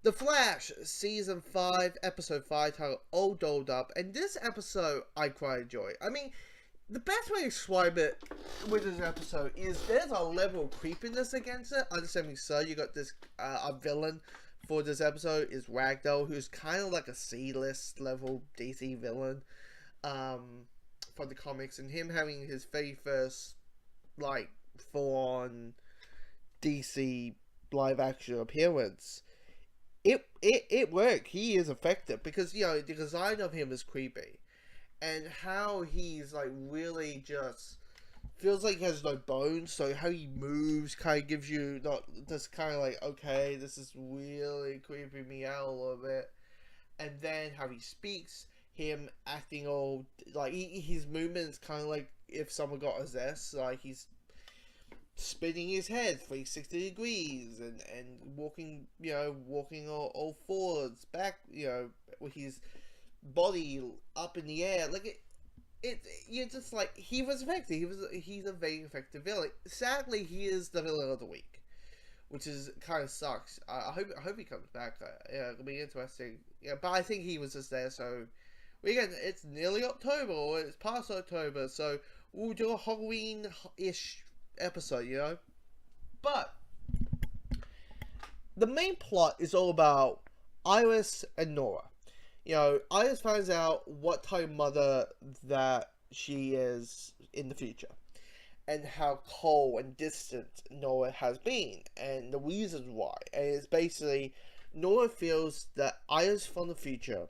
The Flash, Season 5, Episode 5, titled All Dolled Up. And this episode, I quite enjoy. I mean, the best way to describe it with this episode is there's a level of creepiness against it. Understanding so, you got this, a villain for this episode is Ragdoll, who's kind of like a C-list level DC villain, for the comics. And him having his very first, like, full-on DC live-action appearance. It worked. He is effective because, you know, the design of him is creepy, and how he's like really just feels like he has no bones. So how he moves kind of gives you not just kind of like, okay, this is really creeping me out a little bit. And then how he speaks, him acting all like his movements kind of like if someone got possessed, like he's spinning his head 360 degrees and walking, you know, walking all forwards, back, you know, with his body up in the air. Like you're just like, he was effective. He's a very effective villain. Sadly, he is the villain of the week, which is kind of sucks. I hope he comes back. Yeah, it'll be interesting. Yeah, but I think he was just there. So again, it's nearly October, or it's past October, so we'll do a Halloween-ish episode, you know. But the main plot is all about Iris and Nora. You know, Iris finds out what type of mother that she is in the future, and how cold and distant Nora has been, and the reasons why. And it's basically, Nora feels that Iris from the future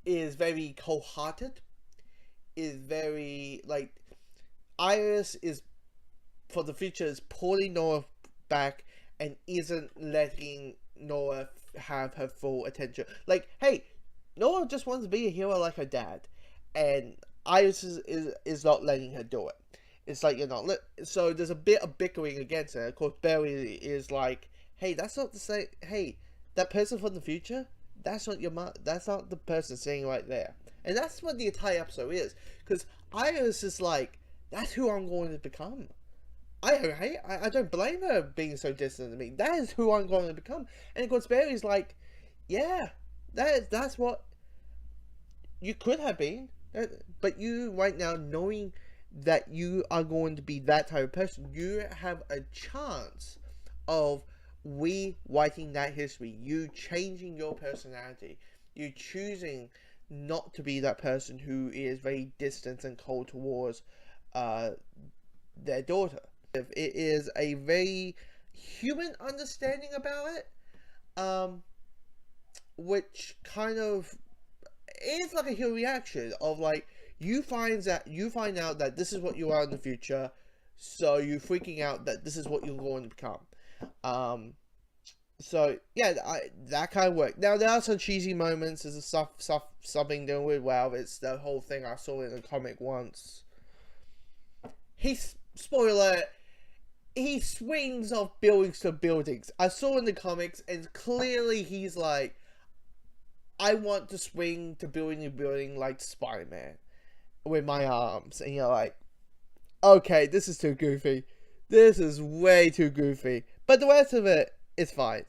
is very cold-hearted, is very, like, Iris is, for the future, is pulling Nora back and isn't letting Nora have her full attention. Like, hey, Nora just wants to be a hero like her dad, and Iris is not letting her do it. It's like, you're not so there's a bit of bickering against her. Of course, Barry is like, hey, that's not the same. Hey, that person from the future, that's not your mom. That's not the person sitting right there. And that's what the entire episode is. Because Iris is like, that's who I'm going to become. I don't blame her being so distant to me. That is who I'm going to become. And of course, Barry's like, yeah, that's what you could have been. But you, right now, knowing that you are going to be that type of person, you have a chance of rewriting that history. You changing your personality. You choosing not to be that person who is very distant and cold towards their daughter. It is a very human understanding about it, which kind of is like a human reaction of like, you find out that this is what you are in the future, so you're freaking out that this is what you're going to become. So yeah, that kind of worked. Now there are some cheesy moments. There's something doing with it's the whole thing I saw in a comic once. Spoiler, he swings off buildings to buildings. I saw in the comics, and clearly he's like, I want to swing to building to building like Spider-Man with my arms. And you're like, okay, this is too goofy. This is way too goofy. But the rest of it is fine.